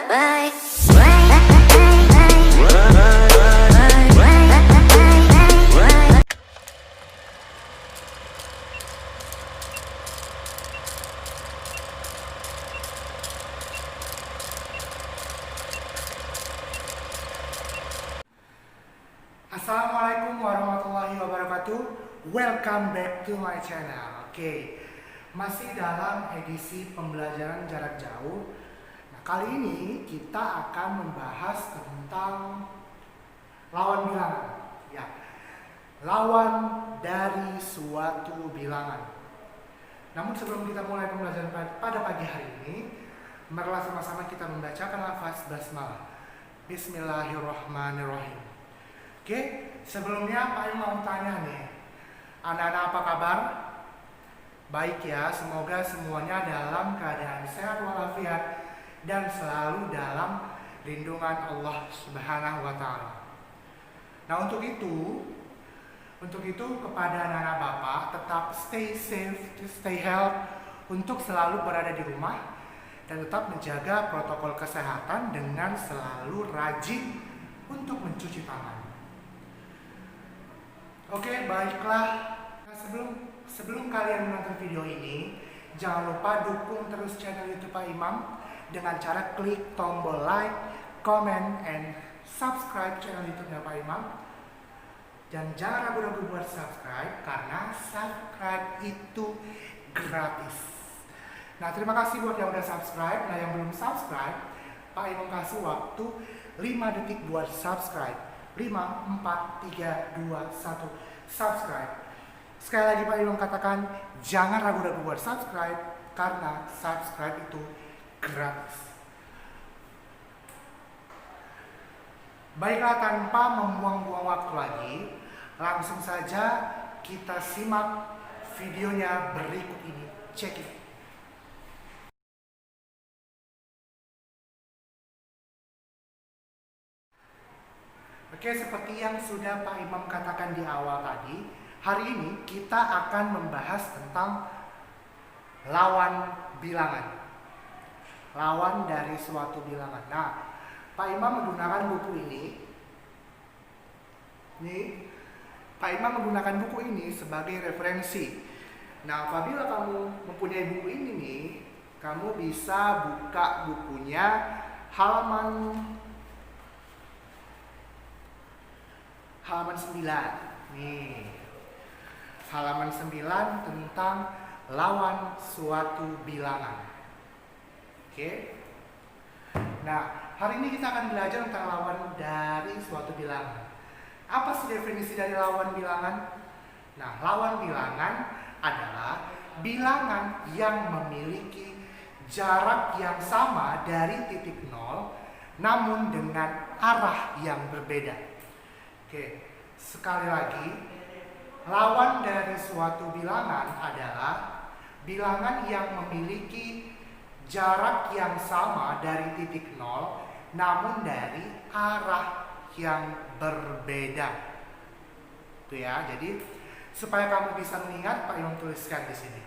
Assalamualaikum warahmatullahi wabarakatuh. Welcome back to my channel. Oke, masih dalam edisi pembelajaran jarak jauh. Nah, kali ini kita akan membahas tentang lawan bilangan. Ya, lawan dari suatu bilangan. Namun sebelum kita mulai pembelajaran pada pagi hari ini, marilah sama-sama kita membacakan lafaz basmalah. Bismillahirrahmanirrahim. Oke, sebelumnya Pak Im mau tanya nih, anak-anak apa kabar? Baik ya, semoga semuanya dalam keadaan sehat walafiat dan selalu dalam lindungan Allah Subhanahu wa Ta'ala. Nah, untuk itu kepada anak-anak Bapak tetap stay safe, stay healthy, untuk selalu berada di rumah dan tetap menjaga protokol kesehatan dengan selalu rajin untuk mencuci tangan. Oke, baiklah. Nah, sebelum kalian menonton video ini, jangan lupa dukung terus channel YouTube Pak Imam dengan cara klik tombol like, comment, and subscribe channel YouTube-nya Pak Imam. Dan jangan ragu-ragu buat subscribe karena subscribe itu gratis. Nah, terima kasih buat yang udah subscribe. Nah, yang belum subscribe, Pak Imam kasih waktu 5 detik buat subscribe. 5, 4, 3, 2, 1, subscribe. Sekali lagi Pak Imam katakan, jangan ragu-ragu buat subscribe karena subscribe itu gratis. Baiklah, tanpa membuang-buang waktu lagi, langsung saja kita simak videonya berikut ini. Check it. Oke, seperti yang sudah Pak Imam katakan di awal tadi, hari ini kita akan membahas tentang lawan bilangan. Lawan dari suatu bilangan. Nah, Pak Imam menggunakan buku ini. Pak Imam menggunakan buku ini sebagai referensi. Nah, apabila kamu mempunyai buku ini nih, kamu bisa buka bukunya halaman 9 nih, halaman 9 tentang lawan suatu bilangan. Oke. Nah, hari ini kita akan belajar tentang lawan dari suatu bilangan. Apa sih definisi dari lawan bilangan? Nah, lawan bilangan adalah bilangan yang memiliki jarak yang sama dari titik nol, namun dengan arah yang berbeda. Oke, sekali lagi, lawan dari suatu bilangan adalah bilangan yang memiliki jarak yang sama dari titik nol, namun dari arah yang berbeda. Itu ya, jadi supaya kamu bisa mengingat, Pak Imam tuliskan di sini.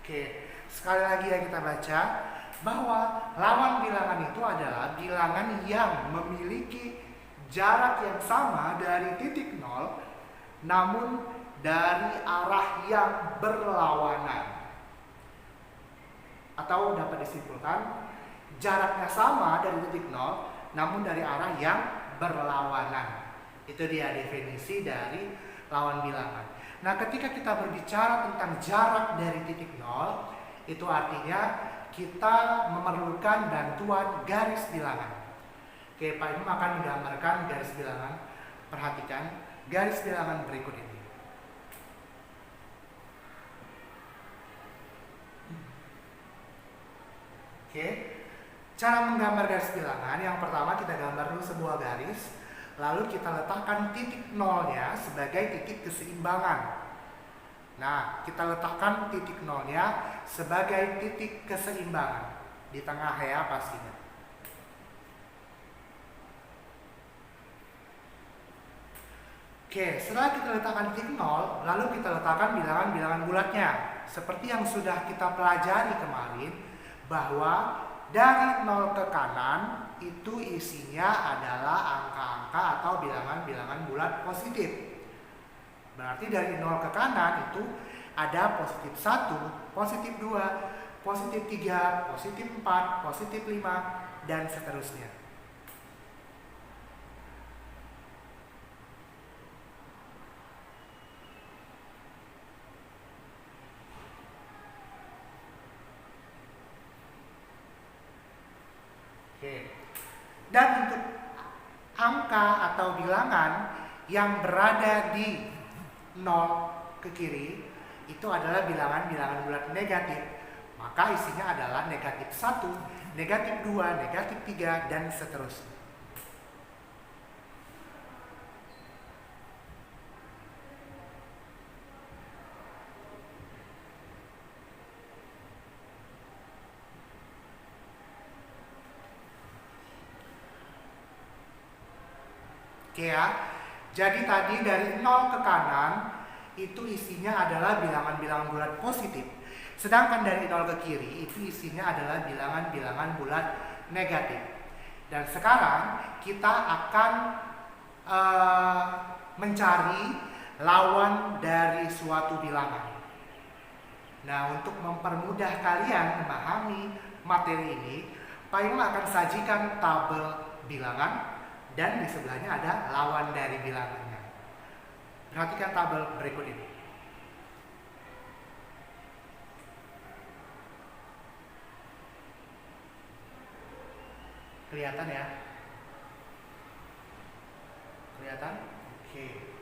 Oke, sekali lagi ya kita baca bahwa lawan bilangan itu adalah bilangan yang memiliki jarak yang sama dari titik nol, namun dari arah yang berlawanan. Atau dapat disimpulkan, jaraknya sama dari titik nol, namun dari arah yang berlawanan. Itu dia definisi dari lawan bilangan. Nah, ketika kita berbicara tentang jarak dari titik nol, itu artinya kita memerlukan bantuan garis bilangan. Oke, Pak Imam akan menggambarkan garis bilangan. Perhatikan garis bilangan berikut ini. Oke, cara menggambar garis bilangan, yang pertama kita gambar dulu sebuah garis, lalu kita letakkan titik nolnya sebagai titik keseimbangan. Nah, kita letakkan titik nolnya sebagai titik keseimbangan di tengah ya pastinya. Oke, setelah kita letakkan titik nol, lalu kita letakkan bilangan-bilangan bulatnya. Seperti yang sudah kita pelajari kemarin, bahwa dari 0 ke kanan itu isinya adalah angka-angka atau bilangan-bilangan bulat positif. Berarti dari 0 ke kanan itu ada positif 1, positif 2, positif 3, positif 4, positif 5, dan seterusnya. Oke. Dan untuk angka atau bilangan yang berada di 0 ke kiri itu adalah bilangan-bilangan bulat negatif, maka isinya adalah negatif 1, negatif 2, negatif 3, dan seterusnya. Oke ya. Jadi tadi dari 0 ke kanan itu isinya adalah bilangan-bilangan bulat positif. Sedangkan dari 0 ke kiri itu isinya adalah bilangan-bilangan bulat negatif. Dan sekarang kita akan mencari lawan dari suatu bilangan. Nah, untuk mempermudah kalian memahami materi ini, Pak Imam akan sajikan tabel bilangan dan di sebelahnya ada lawan dari bilangannya. Perhatikan tabel berikut ini. Kelihatan ya? Kelihatan? Oke.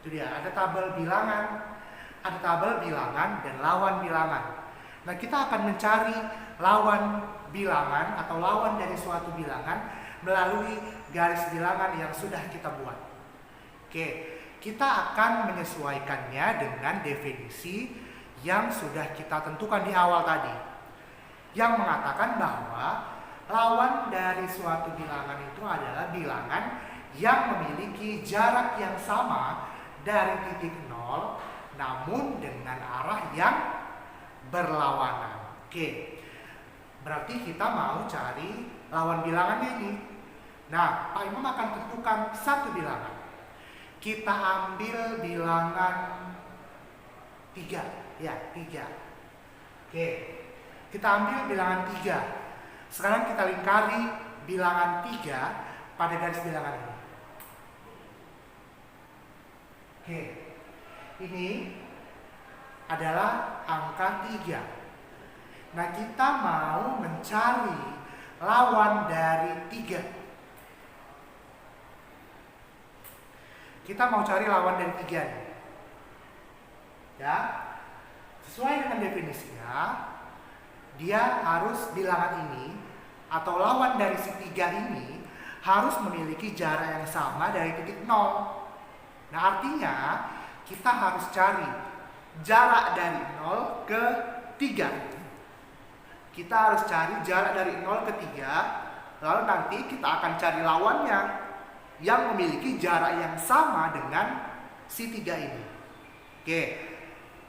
Itu dia, ada tabel bilangan, dan lawan bilangan. Nah, kita akan mencari lawan bilangan atau lawan dari suatu bilangan melalui garis bilangan yang sudah kita buat. Oke, kita akan menyesuaikannya dengan definisi yang sudah kita tentukan di awal tadi, yang mengatakan bahwa lawan dari suatu bilangan itu adalah bilangan yang memiliki jarak yang sama dari titik 0 namun dengan arah yang berlawanan. Oke, berarti kita mau cari lawan bilangannya ini. Nah, Pak Imam akan tentukan satu bilangan. Kita ambil bilangan 3. Ya, 3. Oke, kita ambil bilangan 3. Sekarang kita lingkari bilangan 3 pada garis bilangan ini. Oke, ini adalah angka 3. Nah, kita mau mencari lawan dari 3. Kita mau cari lawan dari 3 nih. Ya, sesuai dengan definisinya, dia harus bilangan ini atau lawan dari si 3 ini harus memiliki jarak yang sama dari titik 0. Nah, artinya kita harus cari jarak dari 0 ke 3. Kita harus cari jarak dari 0 ke 3, lalu nanti kita akan cari lawannya yang memiliki jarak yang sama dengan si 3 ini. Oke,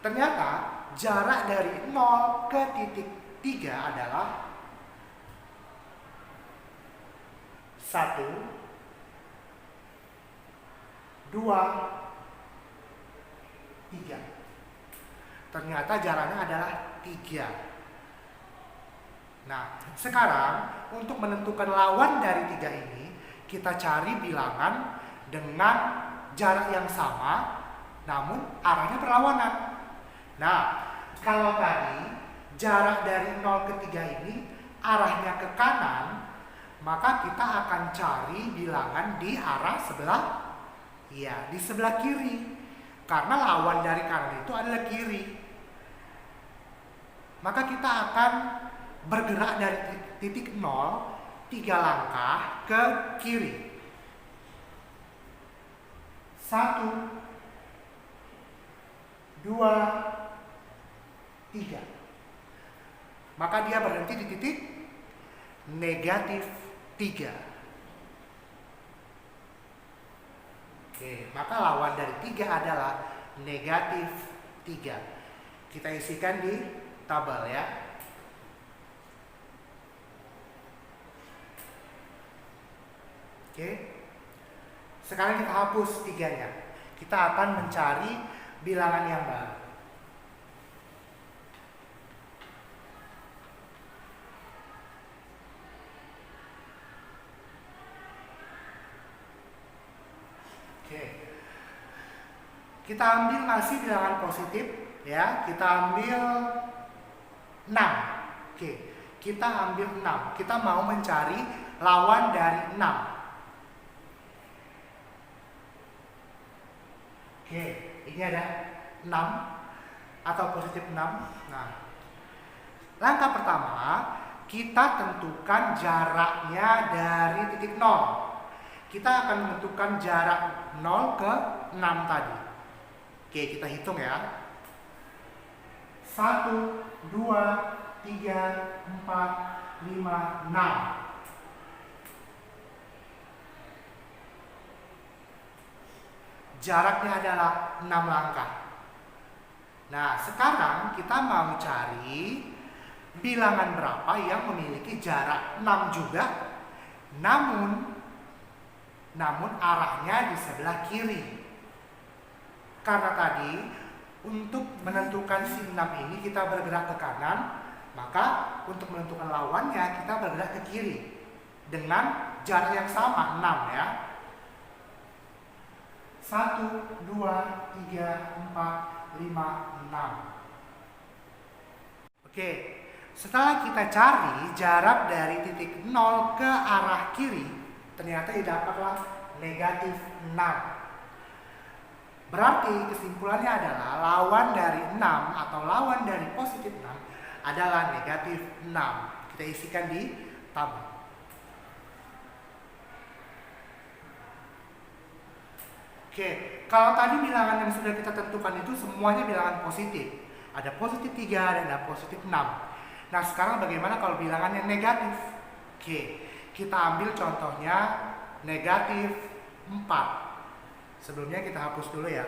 ternyata jarak dari 0 ke titik 3 adalah 1, 2, 3. Ternyata jaraknya adalah 3. Nah, sekarang untuk menentukan lawan dari 3 ini, kita cari bilangan dengan jarak yang sama, namun arahnya berlawanan. Nah, kalau tadi jarak dari 0 ke 3 ini arahnya ke kanan, maka kita akan cari bilangan di arah sebelah, ya, di sebelah kiri. Karena lawan dari kanan itu adalah kiri. Maka kita akan bergerak dari titik 0 3 langkah ke kiri. 1, 2, 3. Maka dia berhenti di titik negatif 3. Oke, maka lawan dari 3 adalah negatif 3. Kita isikan di tabel ya. Oke. Sekarang kita hapus 3-nya. Kita akan mencari bilangan yang baru. Oke. Kita ambil masih bilangan positif ya. Kita ambil 6. Oke. Kita ambil 6. Kita mau mencari lawan dari 6. Oke, ini ada 6 atau positif 6. Nah, langkah pertama, kita tentukan jaraknya dari titik 0. Kita akan menentukan jarak 0 ke 6 tadi. Oke, kita hitung ya. 1, 2, 3, 4, 5, 6. Jaraknya adalah 6 langkah. Nah, sekarang kita mau cari bilangan berapa yang memiliki jarak 6 juga, namun arahnya di sebelah kiri. Karena tadi untuk menentukan si 6 ini kita bergerak ke kanan, maka untuk menentukan lawannya kita bergerak ke kiri dengan jarak yang sama 6 ya. 1, 2, 3, 4, 5, 6. Oke, setelah kita cari jarak dari titik 0 ke arah kiri, ternyata didapatlah negatif 6. Berarti kesimpulannya adalah lawan dari 6 atau lawan dari positif 6 adalah negatif 6. Kita isikan di tabel. Oke, kalau tadi bilangan yang sudah kita tentukan itu semuanya bilangan positif. Ada positif 3 dan ada positif 6. Nah, sekarang bagaimana kalau bilangan yang negatif? Oke, kita ambil contohnya negatif 4. Sebelumnya kita hapus dulu ya.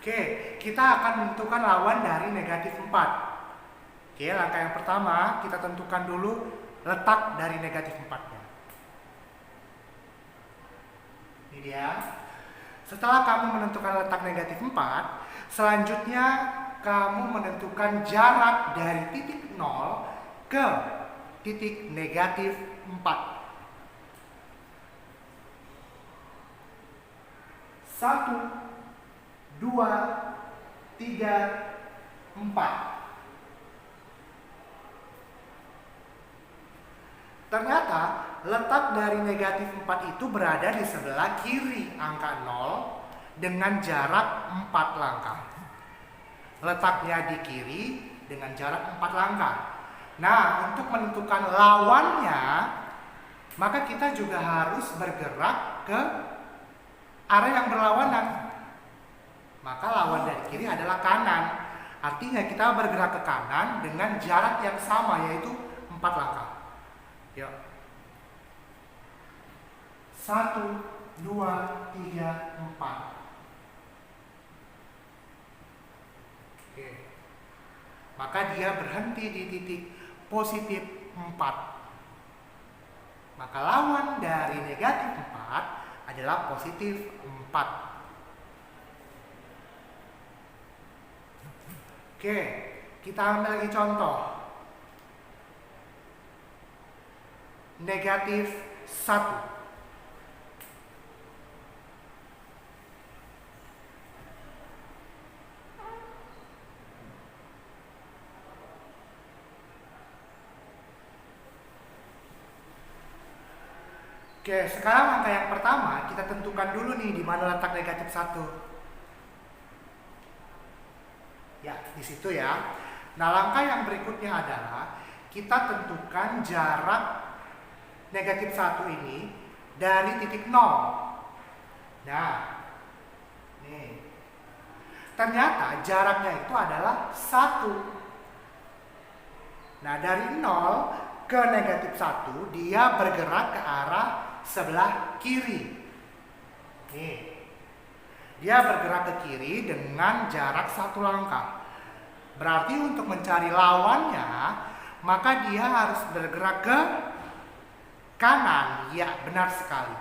Oke, kita akan menentukan lawan dari negatif 4. Oke, langkah yang pertama kita tentukan dulu letak dari negatif 4-nya. Ini dia. Setelah kamu menentukan letak negatif 4, selanjutnya kamu menentukan jarak dari titik 0 ke titik negatif 4. 1, 2, 3, 4. Ternyata letak dari negatif 4 itu berada di sebelah kiri angka 0 dengan jarak 4 langkah. Letaknya di kiri dengan jarak 4 langkah. Nah, untuk menentukan lawannya, maka kita juga harus bergerak ke arah yang berlawanan. Maka lawan dari kiri adalah kanan. Artinya kita bergerak ke kanan dengan jarak yang sama, yaitu 4 langkah. Yuk. 1, 2, 3, 4. Oke. Maka dia berhenti di titik positif 4. Maka lawan dari negatif 4 adalah positif 4. Oke, kita ambil lagi contoh. Negatif 1. Oke, sekarang angka yang pertama kita tentukan dulu nih di mana letak negatif 1. Ya, di situ ya. Nah, langkah yang berikutnya adalah kita tentukan jarak negatif 1 ini dari titik 0. Nah, nih. Ternyata jaraknya itu adalah 1. Nah, dari 0 ke negatif 1 dia bergerak ke arah sebelah kiri. Nih. Dia bergerak ke kiri dengan jarak 1 langkah. Berarti untuk mencari lawannya, maka dia harus bergerak ke kanan. Ya, benar sekali.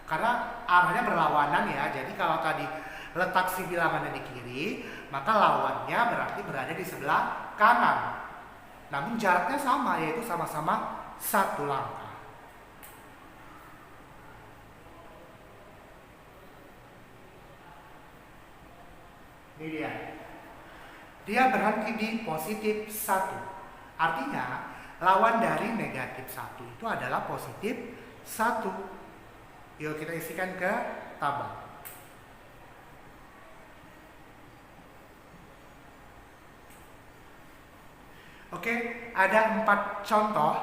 Karena arahnya berlawanan ya. Jadi kalau tadi letak si bilangannya di kiri, maka lawannya berarti berada di sebelah kanan. Namun jaraknya sama, yaitu sama-sama 1 langkah. Ini dia. Dia berhenti di positif 1. Artinya, lawan dari negatif 1 itu adalah positif 1. Yuk kita isikan ke tabel. Oke, ada 4 contoh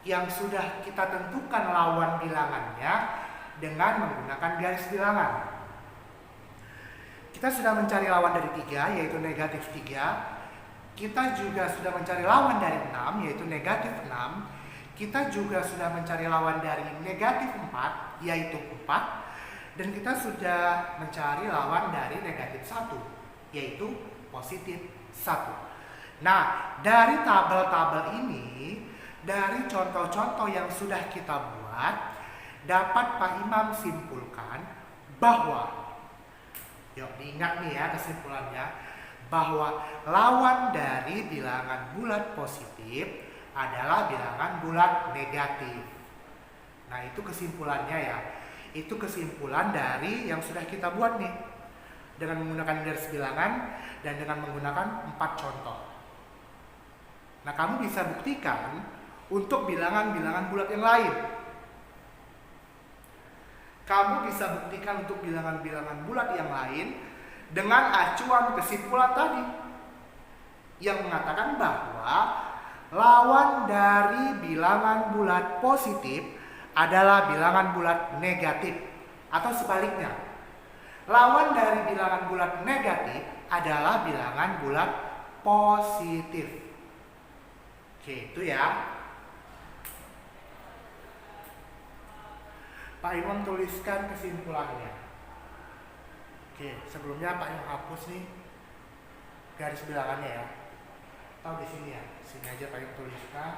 yang sudah kita tentukan lawan bilangannya dengan menggunakan garis bilangan. Kita sudah mencari lawan dari 3, yaitu negatif 3. Kita juga sudah mencari lawan dari 6, yaitu negatif 6. Kita juga sudah mencari lawan dari negatif 4, yaitu 4. Dan kita sudah mencari lawan dari negatif 1, yaitu positif 1. Nah, dari tabel-tabel ini, dari contoh-contoh yang sudah kita buat, dapat Pak Imam simpulkan bahwa, yuk diingat nih ya kesimpulannya, bahwa lawan dari bilangan bulat positif adalah bilangan bulat negatif. Nah, itu kesimpulannya ya. Itu kesimpulan dari yang sudah kita buat nih. Dengan menggunakan garis bilangan dan dengan menggunakan 4 contoh. Nah, kamu bisa buktikan untuk bilangan-bilangan bulat yang lain. Kamu bisa buktikan untuk bilangan-bilangan bulat yang lain dengan acuan kesimpulan tadi yang mengatakan bahwa lawan dari bilangan bulat positif adalah bilangan bulat negatif, atau sebaliknya, lawan dari bilangan bulat negatif adalah bilangan bulat positif. Oke, itu ya. Pak Imam tuliskan kesimpulannya. Oke, sebelumnya Pak Imam hapus nih garis bilangannya ya. Atau di sini ya. Sini aja Pak Imam tuliskan.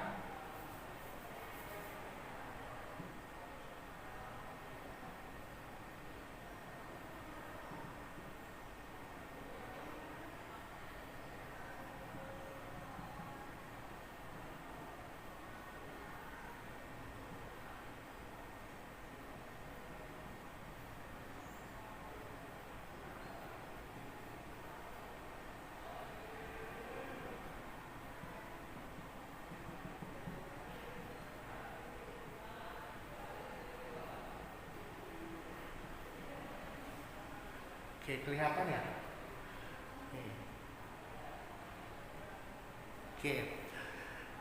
Oke, kelihatan ya? Oke.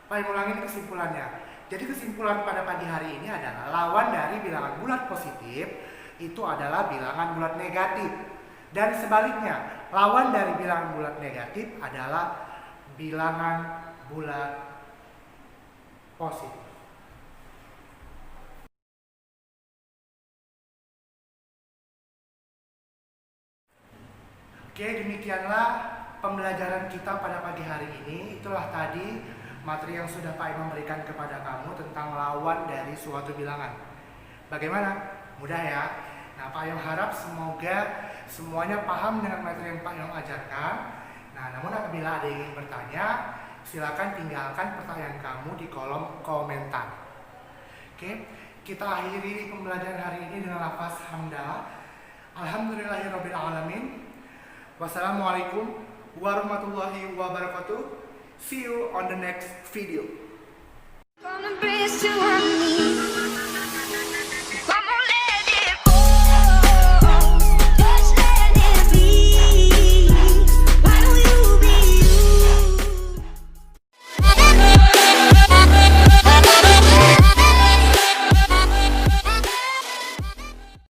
Pak ulangin kesimpulannya. Jadi kesimpulan pada pagi hari ini adalah lawan dari bilangan bulat positif itu adalah bilangan bulat negatif. Dan sebaliknya, lawan dari bilangan bulat negatif adalah bilangan bulat positif. Oke, demikianlah pembelajaran kita pada pagi hari ini. Itulah tadi materi yang sudah Pak Imam berikan kepada kamu tentang lawan dari suatu bilangan. Bagaimana? Mudah ya? Nah, Pak Imam harap semoga semuanya paham dengan materi yang Pak Imam ajarkan. Nah, namun apabila ada yang ingin bertanya, silakan tinggalkan pertanyaan kamu di kolom komentar. Oke, kita akhiri pembelajaran hari ini dengan lafaz hamdalah. Alhamdulillahirabbil alamin. Wassalamualaikum warahmatullahi wabarakatuh. See you on the next video.